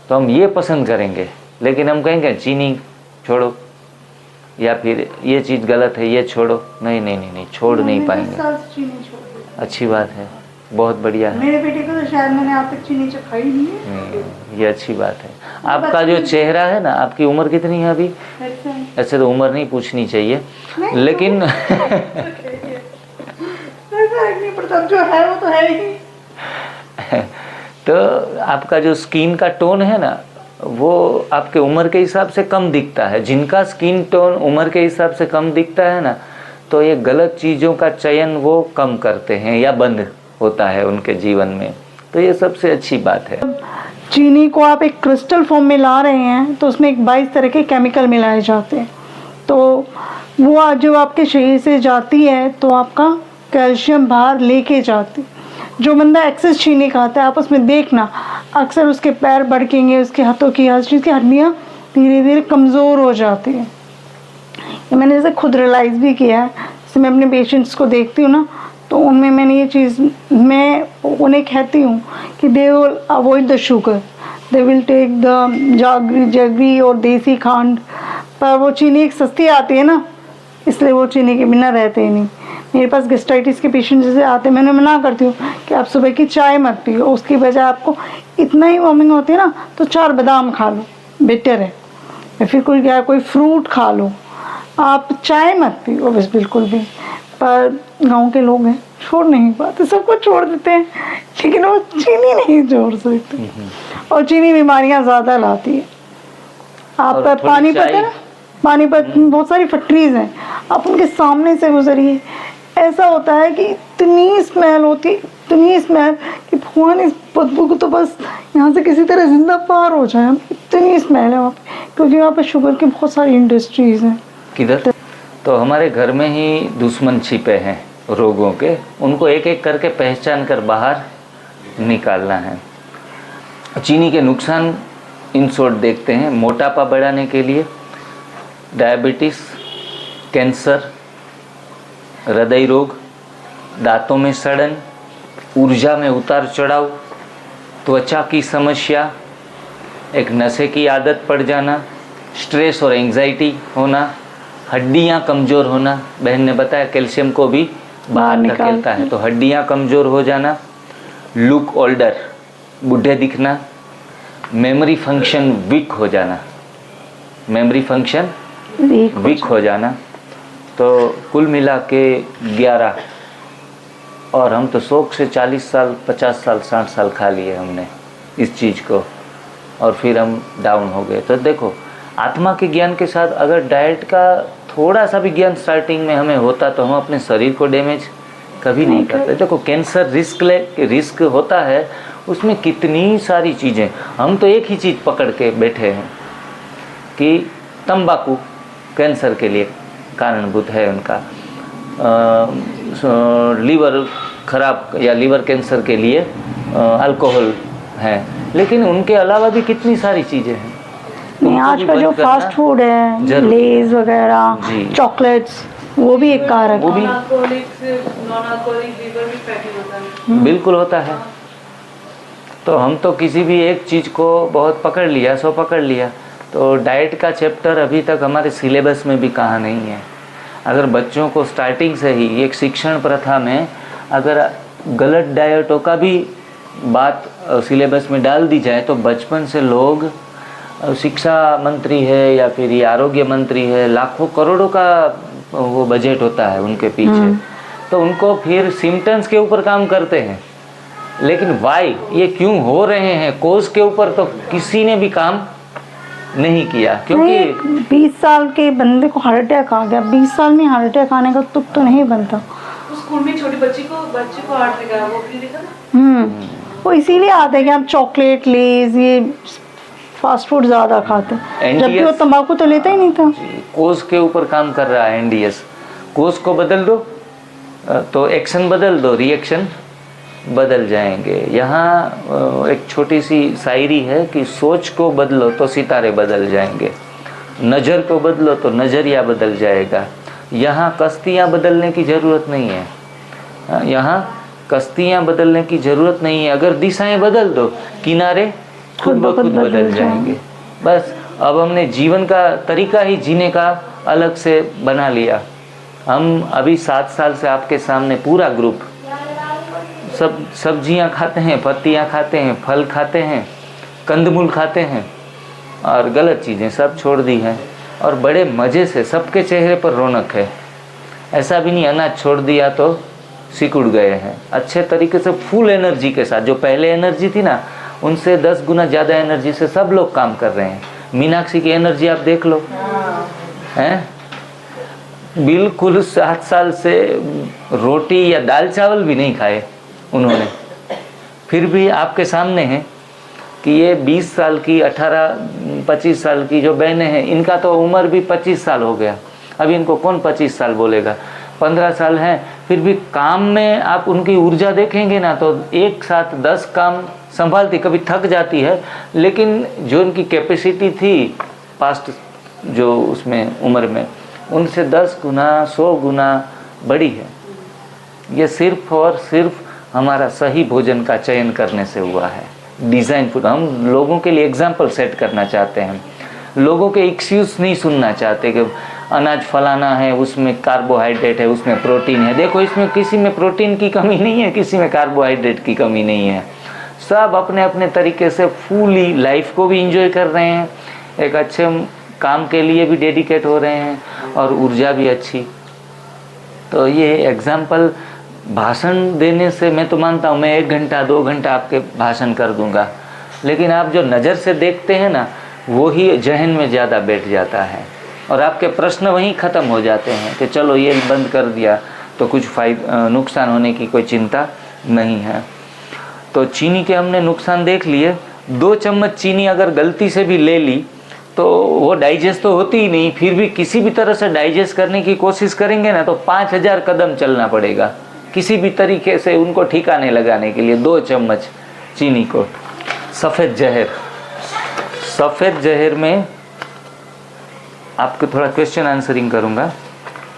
A: तो हम ये पसंद करेंगे। लेकिन हम कहेंगे चीनी छोड़ो, या फिर ये चीज़ गलत है ये छोड़ो, नहीं नहीं नहीं नहीं, छोड़ नहीं पाएंगे। अच्छी बात है, बहुत बढ़िया है।
D: मेरे बेटे को तो शायद मैंने आज तक चीनी चखाई नहीं है।
A: ये अच्छी बात है। आपका जो चेहरा है ना, आपकी उम्र कितनी है अभी? ऐसे तो उम्र नहीं पूछनी चाहिए, लेकिन
D: नहीं पड़ता, जो है वो तो है ही।
A: तो आपका जो स्किन का टोन है ना, वो आपके उम्र के हिसाब से कम दिखता है। जिनका स्किन टोन उम्र के हिसाब से कम दिखता है ना, तो ये गलत चीज़ों का चयन वो कम करते हैं या बंद होता है उनके जीवन में। तो ये सबसे अच्छी बात है।
D: चीनी को आप एक क्रिस्टल फॉर्म में ला रहे हैं तो उसमें 22 तरह के केमिकल मिलाए जाते हैं, तो वो जब आपके शरीर से जाती है तो आपका कैल्शियम बाहर लेके जाती। जो बंदा एक्सेस चीनी खाता है, आप उसमें देखना अक्सर उसके पैर भड़केंगे, उसके हाथों की हर चीज़ की हड्डियाँ धीरे धीरे कमज़ोर हो जाती हैं। ये मैंने इसे खुद रियलाइज़ भी किया है। जैसे मैं अपने पेशेंट्स को देखती हूँ ना, तो उनमें मैंने ये चीज़, मैं उन्हें कहती हूँ कि they will avoid the sugar, they will take the jaggery और देसी खांड, पर वो चीनी एक सस्ती आती है ना, इसलिए वो चीनी के बिना रहते ही नहीं। मेरे पास गैस्ट्राइटिस के पेशेंट जैसे आते हैं, मैंने मना करती हूँ कि आप सुबह की चाय मत पियो, उसकी बजाय आपको इतना ही वॉमिंग होती है ना तो 4 बादाम खा लो, बेटर है। या फिर कोई फ्रूट खा लो, आप चाय मत पियो बस बिल्कुल भी। पर गांव के लोग हैं, छोड़ नहीं पाते, सब कुछ छोड़ देते हैं, लेकिन वो चीनी नहीं छोड़ सकते, और चीनी बीमारियां ज़्यादा लाती है। आप पानीपत है ना, पानीपत में बहुत सारी फैक्ट्रीज हैं, आप उनके सामने से गुजरिए, ऐसा होता है कि इतनी स्मेल होती है, इतनी स्मेल कि भगवान इस बदबू को तो बस यहाँ से किसी तरह जिंदा पार हो जाए। इतनी स्मेल है वहाँ पे, क्योंकि वहाँ पे शुगर की बहुत सारी इंडस्ट्रीज हैं।
A: किधर? तो हमारे घर में ही दुश्मन छिपे हैं रोगों के, उनको एक एक करके पहचान कर बाहर निकालना है। चीनी के नुकसान इन शॉर्ट देखते हैं। मोटापा बढ़ाने के लिए डायबिटीज़, कैंसर, हृदय रोग, दांतों में सड़न, ऊर्जा में उतार चढ़ाव, त्वचा की समस्या, एक नशे की आदत पड़ जाना, स्ट्रेस और एंजाइटी होना, हड्डियां कमज़ोर होना। बहन ने बताया कैल्शियम को भी बाहर धकेलता है, तो हड्डियां कमज़ोर हो जाना, लुक ओल्डर, बूढ़े दिखना, मेमोरी फंक्शन वीक हो जाना, मेमोरी फंक्शन वीक हो जाना। तो कुल मिला के 11, और हम तो शौक से 40 साल 50 साल 60 साल खा लिए हमने इस चीज़ को, और फिर हम डाउन हो गए। तो देखो, आत्मा के ज्ञान के साथ अगर डाइट का थोड़ा सा भी ज्ञान स्टार्टिंग में हमें होता तो हम अपने शरीर को डैमेज कभी नहीं करते। देखो, कैंसर रिस्क होता है, उसमें कितनी सारी चीज़ें, हम तो एक ही चीज़ पकड़ के बैठे हैं कि तंबाकू कैंसर के लिए कारणभूत है उनका, लीवर खराब या लीवर कैंसर के लिए अल्कोहल है, लेकिन उनके अलावा भी कितनी सारी चीज़ें हैं।
D: नहीं, आज का जो फास्ट फूड है, लेज वगैरह, चॉकलेट्स, वो भी एक कारक है।
A: बिल्कुल होता है। तो हम तो किसी भी एक चीज़ को बहुत पकड़ लिया, सो पकड़ लिया। तो डाइट का चैप्टर अभी तक हमारे सिलेबस में भी कहाँ नहीं है। अगर बच्चों को स्टार्टिंग से ही एक शिक्षण प्रथा में अगर गलत डाइटों का भी बात सिलेबस में डाल दी जाए, तो बचपन से लोग, शिक्षा मंत्री है या फिर ये आरोग्य मंत्री है, लाखों करोड़ों का वो बजट होता है उनके पीछे, तो उनको फिर सिम्टम्स के ऊपर काम करते हैं, लेकिन वाई, ये क्यों हो रहे हैं, कोज के ऊपर तो किसी ने भी काम नहीं किया। क्योंकि
D: 20 साल के बंदे को हार्ट अटैक आ गया, 20 साल में हार्ट अटैक आने का तुक तो नहीं बनता।
B: स्कूल में छोटी बच्चे को हार्ट अटैक आया, वो भी देखा ना।
D: वो इसीलिए आते हैं कि आप चॉकलेट, लेज, ये फास्ट फूड ज़्यादा खाते हैं, जबकि वो तंबाकू तो लेता ही नहीं था।
A: कोज के ऊपर काम कर रहा है एनडीएस। कोज को बदल दो तो एक्शन बदल दो, रिएक्शन बदल जाएंगे। यहाँ एक छोटी सी शायरी है कि सोच को बदलो तो सितारे बदल जाएंगे, नज़र को बदलो तो नज़रिया बदल जाएगा। यहाँ कश्तियाँ बदलने की ज़रूरत नहीं है, यहाँ कश्तियाँ बदलने की ज़रूरत नहीं है। अगर दिशाएं बदल दो, किनारे खुद ब खुद बदल जाएंगे। बस अब हमने जीवन का तरीका ही जीने का अलग से बना लिया। हम अभी 7 साल से आपके सामने पूरा ग्रुप सब सब्जियां खाते हैं, पत्तियां खाते हैं, फल खाते हैं, कंदमूल खाते हैं, और गलत चीज़ें सब छोड़ दी हैं, और बड़े मज़े से सबके चेहरे पर रौनक है। ऐसा भी नहीं अनाज छोड़ दिया तो सिकुड़ गए हैं, अच्छे तरीके से फुल एनर्जी के साथ। जो पहले एनर्जी थी ना, उनसे 10 गुना ज़्यादा एनर्जी से सब लोग काम कर रहे हैं। मीनाक्षी की एनर्जी आप देख लो, हैं, बिल्कुल 7 साल से रोटी या दाल चावल भी नहीं खाए उन्होंने, फिर भी आपके सामने है कि ये 20 साल की 18-25 साल की जो बहनें हैं, इनका तो उम्र भी 25 साल हो गया। अभी इनको कौन 25 साल बोलेगा, 15 साल हैं, फिर भी काम में आप उनकी ऊर्जा देखेंगे ना, तो एक साथ 10 काम संभालती, कभी थक जाती है, लेकिन जो इनकी कैपेसिटी थी पास्ट जो उसमें उम्र में, उनसे 10 गुना 100 गुना बड़ी है। ये सिर्फ और सिर्फ हमारा सही भोजन का चयन करने से हुआ है। डिज़ाइन फूड हम लोगों के लिए एग्जाम्पल सेट करना चाहते हैं, लोगों के एक्सक्यूज़ नहीं सुनना चाहते कि अनाज फलाना है, उसमें कार्बोहाइड्रेट है, उसमें प्रोटीन है। देखो, इसमें किसी में प्रोटीन की कमी नहीं है, किसी में कार्बोहाइड्रेट की कमी नहीं है। सब अपने अपने तरीके से फुली लाइफ को भी इंजॉय कर रहे हैं, एक अच्छे काम के लिए भी डेडिकेट हो रहे हैं, और ऊर्जा भी अच्छी। तो ये एग्जाम्पल भाषण देने से, मैं तो मानता हूँ मैं 1 घंटा 2 घंटा आपके भाषण कर दूंगा, लेकिन आप जो नज़र से देखते हैं ना, वो ही जहन में ज़्यादा बैठ जाता है, और आपके प्रश्न वहीं ख़त्म हो जाते हैं कि चलो ये बंद कर दिया तो कुछ नुकसान होने की कोई चिंता नहीं है। तो चीनी के हमने नुकसान देख लिए। 2 चम्मच चीनी अगर गलती से भी ले ली तो वो डाइजेस्ट तो होती ही नहीं, फिर भी किसी भी तरह से डाइजेस्ट करने की कोशिश करेंगे ना तो 5000 कदम चलना पड़ेगा किसी भी तरीके से उनको ठिकाने लगाने के लिए। 2 चम्मच चीनी को। सफ़ेद जहर में आपको थोड़ा क्वेश्चन आंसरिंग करूँगा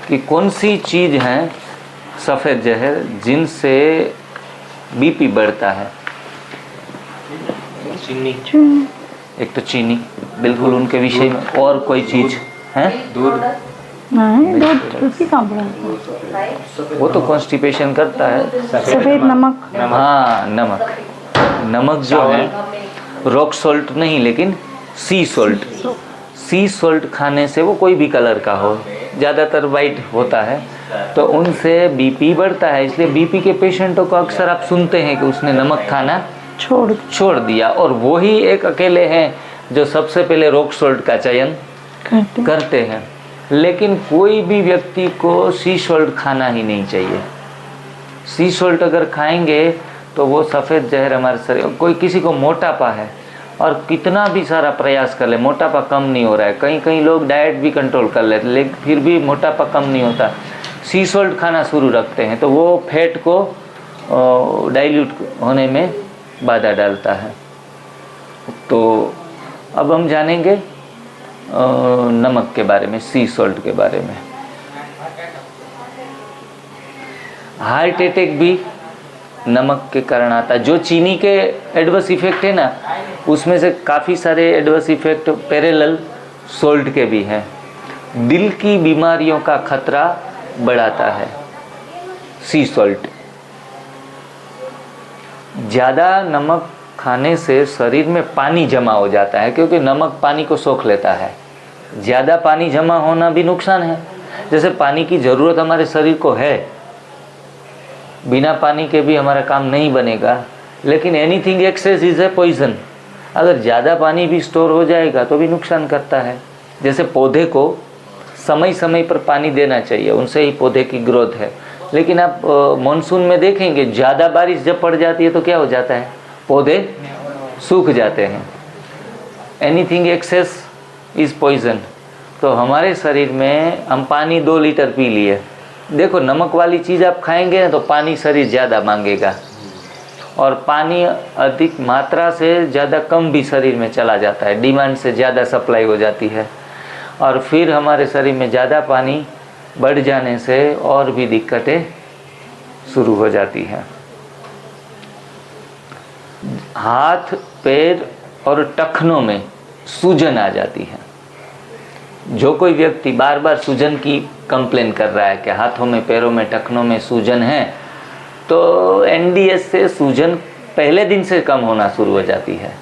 A: कि कौन सी चीज़ है सफ़ेद जहर जिनसे बीपी बढ़ता है।
E: चीनी,
A: एक तो चीनी, बिल्कुल उनके विषय में। और कोई चीज़ है?
E: दूध,
D: नहीं, दूध कहाँ पड़ा?
A: वो तो कॉन्स्टिपेशन करता है।
D: सफ़ेद नमक।
A: हाँ, नमक जो है, रॉक सॉल्ट नहीं लेकिन सी सॉल्ट खाने से, वो कोई भी कलर का हो, ज़्यादातर वाइट होता है, तो उनसे बीपी बढ़ता है। इसलिए बीपी के पेशेंटों को अक्सर आप सुनते हैं कि उसने नमक खाना छोड़ दिया, और वो ही एक अकेले हैं जो सबसे पहले रॉक सॉल्ट का चयन करते हैं। लेकिन कोई भी व्यक्ति को सी सॉल्ट खाना ही नहीं चाहिए। सी सॉल्ट अगर खाएंगे तो वो सफ़ेद जहर हमारे शरीर, कोई किसी को मोटापा है और कितना भी सारा प्रयास कर ले, मोटापा कम नहीं हो रहा है, कई लोग डाइट भी कंट्रोल कर लेते लेकिन फिर भी मोटापा कम नहीं होता, सी सॉल्ट खाना शुरू रखते हैं तो वो फैट को डाइल्यूट होने में बाधा डालता है। तो अब हम जानेंगे नमक के बारे में, सी सॉल्ट के बारे में। हार्ट अटैक भी नमक के कारण आता है। जो चीनी के एडवर्स इफेक्ट है ना, उसमें से काफ़ी सारे एडवर्स इफेक्ट पैरेलल सॉल्ट के भी हैं। दिल की बीमारियों का खतरा बढ़ाता है सी सॉल्ट। ज़्यादा नमक खाने से शरीर में पानी जमा हो जाता है, क्योंकि नमक पानी को सोख लेता है। ज़्यादा पानी जमा होना भी नुकसान है। जैसे पानी की ज़रूरत हमारे शरीर को है, बिना पानी के भी हमारा काम नहीं बनेगा, लेकिन anything excess is a poison. अगर ज़्यादा पानी भी स्टोर हो जाएगा तो भी नुकसान करता है। जैसे पौधे को समय समय पर पानी देना चाहिए, उनसे ही पौधे की ग्रोथ है। लेकिन आप मानसून में देखेंगे ज़्यादा बारिश जब पड़ जाती है तो क्या हो जाता है, पौधे सूख जाते हैं। Anything excess is poison. तो हमारे शरीर में हम पानी 2 लीटर पी लिए, देखो नमक वाली चीज़ आप खाएंगे ना तो पानी शरीर ज़्यादा मांगेगा, और पानी अधिक मात्रा से ज़्यादा कम भी शरीर में चला जाता है, डिमांड से ज़्यादा सप्लाई हो जाती है, और फिर हमारे शरीर में ज़्यादा पानी बढ़ जाने से और भी दिक्कतें शुरू हो जाती हैं। हाथ, पैर और टखनों में सूजन आ जाती है। जो कोई व्यक्ति बार बार सूजन की कंप्लेन कर रहा है कि हाथों में, पैरों में, टखनों में सूजन है, तो एनडीएस से सूजन पहले दिन से कम होना शुरू हो जाती है।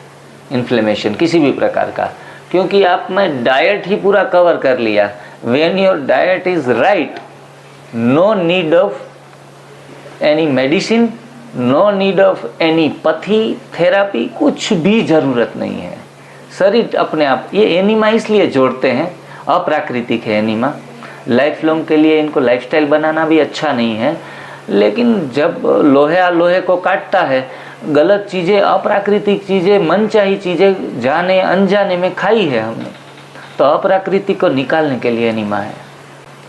A: इन्फ्लेमेशन किसी भी प्रकार का, क्योंकि आपने डाइट ही पूरा कवर कर लिया। When your diet is right, no need of any medicine, no need of any pathy therapy, कुछ भी ज़रूरत नहीं है। शरीर अपने आप, ये एनीमा इसलिए जोड़ते हैं, अप्राकृतिक है एनीमा। लाइफ लॉन्ग के लिए इनको लाइफस्टाइल बनाना भी अच्छा नहीं है, लेकिन जब लोहे को काटता है, गलत चीज़ें, अप्राकृतिक चीज़ें, मनचाही चीज़ें जाने अनजाने में खाई है हमने, तो अप्राकृतिक को निकालने के लिए एनीमा है।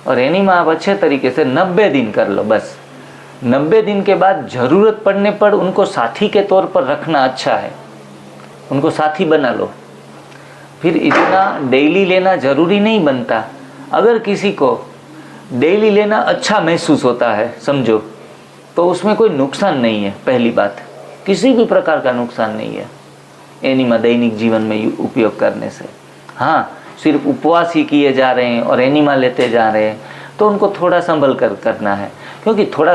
A: और एनीमा आप अच्छे तरीके से 90 दिन कर लो बस। 90 दिन के बाद ज़रूरत पड़ने पर उनको साथी के तौर पर रखना अच्छा है, उनको साथी बना लो। फिर इतना डेली लेना ज़रूरी नहीं बनता। अगर किसी को डेली लेना अच्छा महसूस होता है, समझो, तो उसमें कोई नुकसान नहीं है। पहली बात, किसी भी प्रकार का नुकसान नहीं है एनीमा दैनिक जीवन में उपयोग करने से। हाँ, सिर्फ उपवास ही किए जा रहे हैं और एनीमा लेते जा रहे हैं तो उनको थोड़ा संभल कर करना है, क्योंकि थोड़ा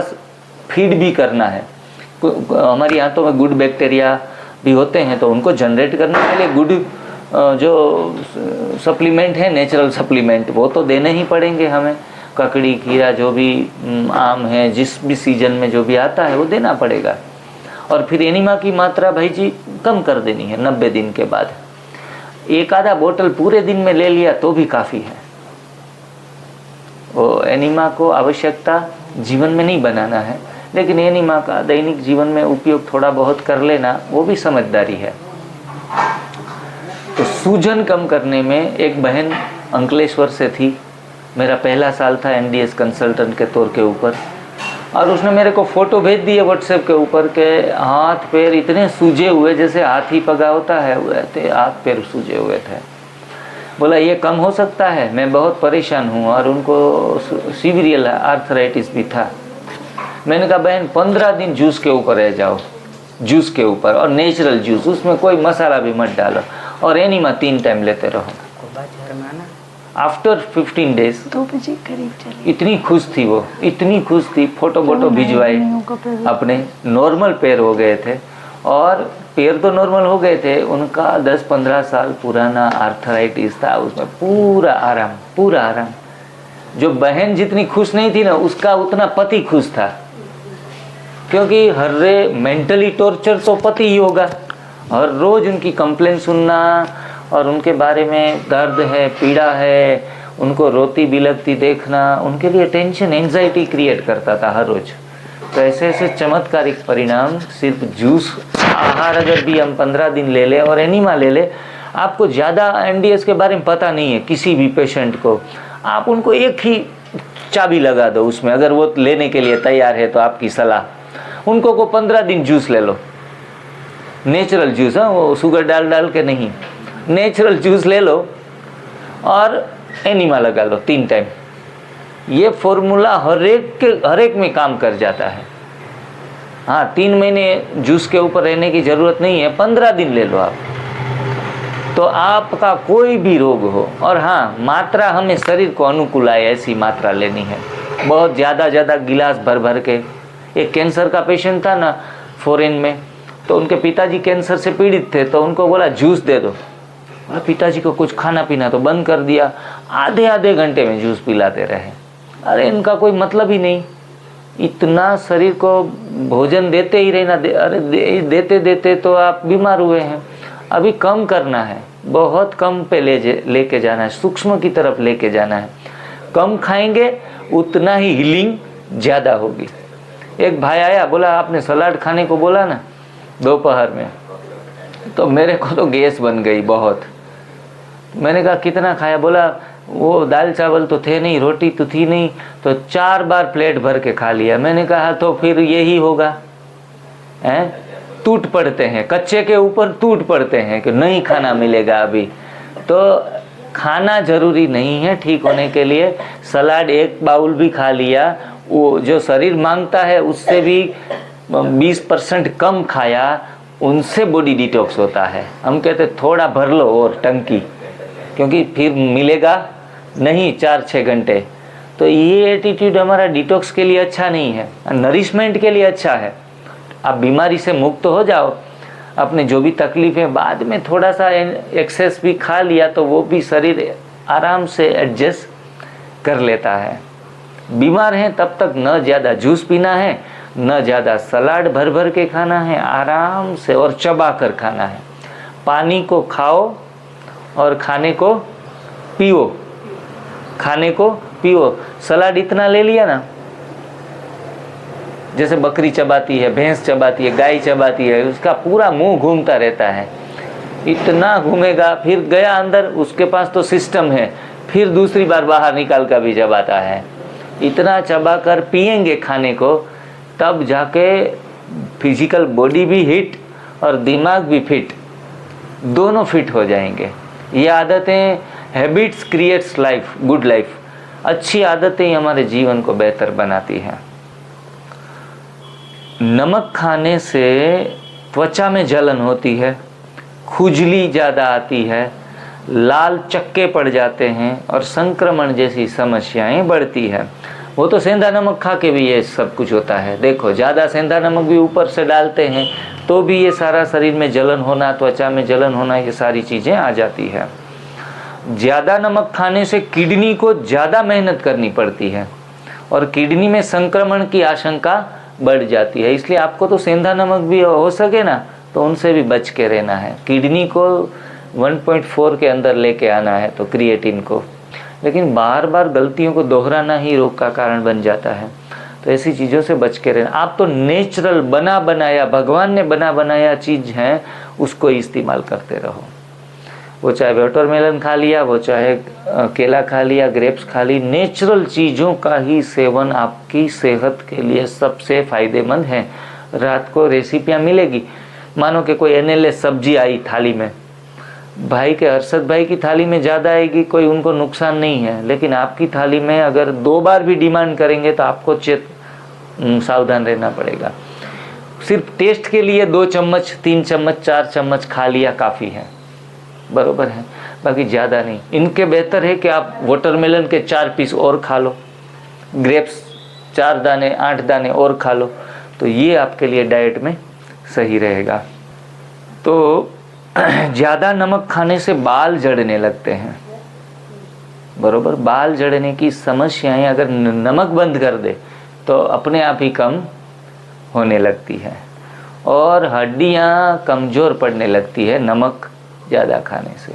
A: फीड भी करना है। हमारी आंतों में गुड बैक्टीरिया भी होते हैं, तो उनको जनरेट करने के लिए गुड जो सप्लीमेंट है, नेचुरल सप्लीमेंट, वो तो देने ही पड़ेंगे हमें। ककड़ी, खीरा, जो भी आम है, जिस भी सीजन में जो भी आता है वो देना पड़ेगा। और फिर एनीमा की मात्रा भाई जी कम कर देनी है 90 दिन के बाद। एक आधा बोतल पूरे दिन में ले लिया तो भी काफ़ी है। वो एनीमा को आवश्यकता जीवन में नहीं बनाना है, लेकिन एनीमा का दैनिक जीवन में उपयोग थोड़ा बहुत कर लेना, वो भी समझदारी है। तो सूजन कम करने में एक बहन अंकलेश्वर से थी, मेरा पहला साल था एनडीएस कंसल्टेंट के तौर के ऊपर, और उसने मेरे को फ़ोटो भेज दिए व्हाट्सएप के ऊपर के हाथ पैर इतने सूजे हुए जैसे हाथी पगा होता है वैसे हाथ पैर सूजे हुए थे। बोला ये कम हो सकता है, मैं बहुत परेशान हूँ, और उनको सीवियरल आर्थराइटिस भी था। मैंने कहा बहन 15 दिन जूस के ऊपर रह जाओ, जूस के ऊपर, और नेचुरल जूस, उसमें कोई मसाला भी मत डालो, और एनिमा 3 टाइम लेते रहो। आफ्टर 15 डेज
D: 2 बजे करीब चली।
A: इतनी खुश थी वो, इतनी खुश थी, फोटो भिजवाए अपने, नॉर्मल पैर हो गए थे, और पैर तो नॉर्मल हो गए थे, उनका 10-15 साल पुराना आर्थराइटिस था, उसमें पूरा आराम। जो बहन जितनी खुश नहीं थी ना, उसका उतना पति खुश था, क्योंकि हर मेंटली टॉर्चर तो पति ही होगा। हर रोज उनकी कंप्लेन सुनना, और उनके बारे में दर्द है, पीड़ा है, उनको रोती बिलखती देखना उनके लिए टेंशन, एंजाइटी क्रिएट करता था हर रोज। तो ऐसे चमत्कारिक परिणाम सिर्फ जूस, आहार अगर भी हम 15 दिन ले ले और एनिमा ले ले, आपको ज़्यादा एनडीएस के बारे में पता नहीं है किसी भी पेशेंट को, आप उनको एक ही चाबी लगा दो उसमें, अगर वो लेने के लिए तैयार है तो आपकी सलाह, उनको को 15 दिन जूस ले लो, नेचुरल जूस, हाँ, वो शुगर डाल के नहीं, नेचुरल जूस ले लो और एनिमा लगा लो 3 टाइम। ये फॉर्मूला हर एक में काम कर जाता है। हाँ, 3 महीने जूस के ऊपर रहने की ज़रूरत नहीं है, 15 दिन ले लो आप, तो आपका कोई भी रोग हो। और हाँ, मात्रा हमें शरीर को अनुकूल आए ऐसी मात्रा लेनी है, बहुत ज़्यादा गिलास भर के। एक कैंसर का पेशेंट था ना फॉरेन में, तो उनके पिताजी कैंसर से पीड़ित थे, तो उनको बोला जूस दे दो, और पिताजी को कुछ खाना पीना तो बंद कर दिया, आधे घंटे में जूस पिलाते रहे। अरे इनका कोई मतलब ही नहीं, इतना शरीर को भोजन देते ही रहना, अरे देते तो आप बीमार हुए हैं। अभी कम करना है, बहुत कम पे लेके जाना है, सूक्ष्म की तरफ लेके जाना है। कम खाएंगे उतना ही हीलिंग ज़्यादा होगी। एक भाई आया, बोला आपने सलाद खाने को बोला ना दोपहर में, तो मेरे को तो गैस बन गई बहुत। मैंने कहा कितना खाया? बोला वो दाल चावल तो थे नहीं, रोटी तो थी नहीं, तो 4 बार प्लेट भर के खा लिया। मैंने कहा तो फिर यही होगा, हैं? टूट पड़ते हैं, कच्चे के ऊपर टूट पड़ते हैं कि नहीं खाना मिलेगा अभी। तो खाना जरूरी नहीं है ठीक होने के लिए। सलाद 1 बाउल भी खा लिया, वो जो शरीर मांगता है उससे भी 20% कम खाया, उनसे बॉडी डिटॉक्स होता है। हम कहते थोड़ा भर लो और टंकी, क्योंकि फिर मिलेगा नहीं 4-6 घंटे। तो ये एटीट्यूड हमारा डिटॉक्स के लिए अच्छा नहीं है, नरिशमेंट के लिए अच्छा है। आप बीमारी से मुक्त हो जाओ, अपने जो भी तकलीफ है, बाद में थोड़ा सा एक्सेस भी खा लिया तो वो भी शरीर आराम से एडजस्ट कर लेता है। बीमार हैं तब तक न ज़्यादा जूस पीना है, न ज़्यादा सलाद भर के खाना है, आराम से और चबा कर खाना है। पानी को खाओ और खाने को पियो, खाने को पियो। सलाद इतना ले लिया ना, जैसे बकरी चबाती है, भैंस चबाती है, गाय चबाती है, उसका पूरा मुंह घूमता रहता है, इतना घूमेगा, फिर गया अंदर, उसके पास तो सिस्टम है, फिर दूसरी बार बाहर निकाल कर भी चबाता है। इतना चबा कर पिएंगे खाने को, तब जाके फिजिकल बॉडी भी हिट और दिमाग भी फिट, दोनों फिट हो जाएंगे। ये आदतें, habits creates life, good life. अच्छी आदतें ही हमारे जीवन को बेहतर बनाती हैं। नमक खाने से त्वचा में जलन होती है, खुजली ज़्यादा आती है, लाल चक्के पड़ जाते हैं और संक्रमण जैसी समस्याएं बढ़ती है। वो तो सेंधा नमक खा के भी ये सब कुछ होता है। देखो, ज़्यादा सेंधा नमक भी ऊपर से डालते हैं तो भी ये सारा शरीर में जलन होना, त्वचा में जलन होना, ये सारी चीज़ें आ जाती है। ज़्यादा नमक खाने से किडनी को ज़्यादा मेहनत करनी पड़ती है और किडनी में संक्रमण की आशंका बढ़ जाती है। इसलिए आपको तो सेंधा नमक भी हो सके ना तो उनसे भी बच के रहना है। किडनी को 1.4 के अंदर लेके आना है, तो क्रिएटिन को। लेकिन बार बार गलतियों को दोहराना ही रोग का कारण बन जाता है, तो ऐसी चीज़ों से बच के रहना। आप तो नेचुरल बना बनाया, भगवान ने बना बनाया चीज़ है, उसको इस्तेमाल करते रहो। वो चाहे वाटरमेलन खा लिया, वो चाहे केला खा लिया, ग्रेप्स खा ली, नेचुरल चीज़ों का ही सेवन आपकी सेहत के लिए सबसे फ़ायदेमंद है। रात को रेसिपियाँ मिलेगी, मानो कि कोई एनएलएस सब्जी आई थाली में, भाई के हर्षद भाई की थाली में ज़्यादा आएगी, कोई उनको नुकसान नहीं है, लेकिन आपकी थाली में अगर 2 बार भी डिमांड करेंगे तो आपको सावधान रहना पड़ेगा। सिर्फ टेस्ट के लिए 2 चम्मच 3 चम्मच 4 चम्मच खा लिया काफ़ी है, बरोबर है, बाकी ज़्यादा नहीं। इनके बेहतर है कि आप वाटरमेलन के 4 पीस और खा लो, ग्रेप्स 4 दाने 8 दाने और खा लो, तो ये आपके लिए डाइट में सही रहेगा। तो ज़्यादा नमक खाने से बाल झड़ने लगते हैं, बरोबर। बाल झड़ने की समस्याएं अगर नमक बंद कर दे तो अपने आप ही कम होने लगती है, और हड्डियां कमज़ोर पड़ने लगती है नमक ज़्यादा खाने से।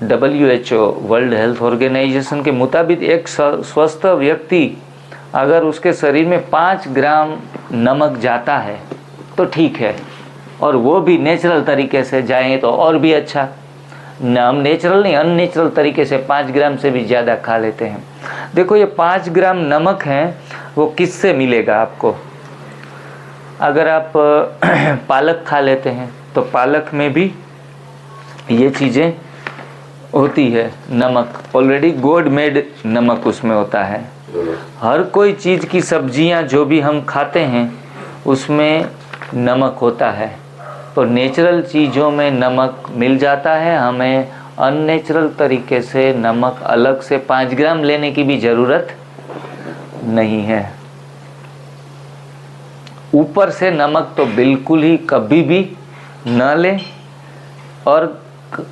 A: WHO वर्ल्ड हेल्थ ऑर्गेनाइजेशन के मुताबिक एक स्वस्थ व्यक्ति अगर उसके शरीर में 5 ग्राम नमक जाता है तो ठीक है, और वो भी नेचुरल तरीके से जाए तो और भी अच्छा। हम नेचुरल नहीं, अननेचुरल तरीके से 5 ग्राम से भी ज़्यादा खा लेते हैं। देखो ये 5 ग्राम नमक है वो किससे मिलेगा आपको? अगर आप पालक खा लेते हैं तो पालक में भी ये चीज़ें होती है, नमक ऑलरेडी गॉड मेड नमक उसमें होता है। हर कोई चीज़ की सब्जियां जो भी हम खाते हैं उसमें नमक होता है, तो नेचुरल चीज़ों में नमक मिल जाता है। हमें अननेचुरल तरीके से नमक अलग से 5 ग्राम लेने की भी ज़रूरत नहीं है। ऊपर से नमक तो बिल्कुल ही कभी भी न लें। और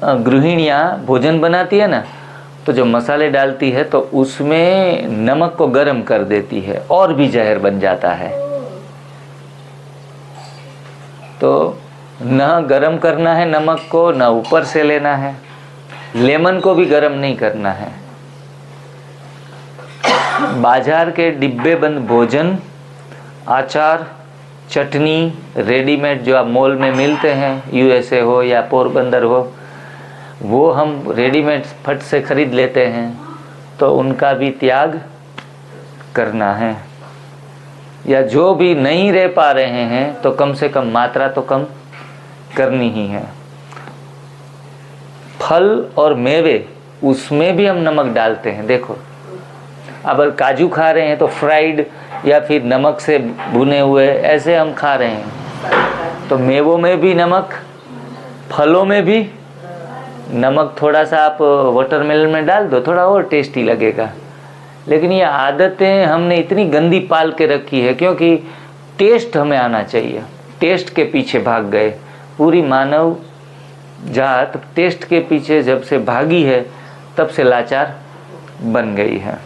A: गृहिणियाँ भोजन बनाती है ना, तो जो मसाले डालती है तो उसमें नमक को गर्म कर देती है और भी जहर बन जाता है। तो न गर्म करना है नमक को, न ऊपर से लेना है। लेमन को भी गर्म नहीं करना है। बाजार के डिब्बे बंद भोजन, अचार, चटनी, रेडीमेड जो आप मॉल में मिलते हैं, USA हो या पोरबंदर हो, वो हम रेडीमेड फट से खरीद लेते हैं, तो उनका भी त्याग करना है। या जो भी नहीं रह पा रहे हैं तो कम से कम मात्रा तो कम करनी ही है। फल और मेवे उसमें भी हम नमक डालते हैं। देखो अब अगर काजू खा रहे हैं तो फ्राइड या फिर नमक से भुने हुए ऐसे हम खा रहे हैं, तो मेवों में भी नमक, फलों में भी नमक। थोड़ा सा आप वाटरमेलन में डाल दो, थोड़ा और टेस्टी लगेगा। लेकिन ये आदतें हमने इतनी गंदी पाल के रखी है, क्योंकि टेस्ट हमें आना चाहिए, टेस्ट के पीछे भाग गए। पूरी मानव जात टेस्ट के पीछे जब से भागी है तब से लाचार बन गई है।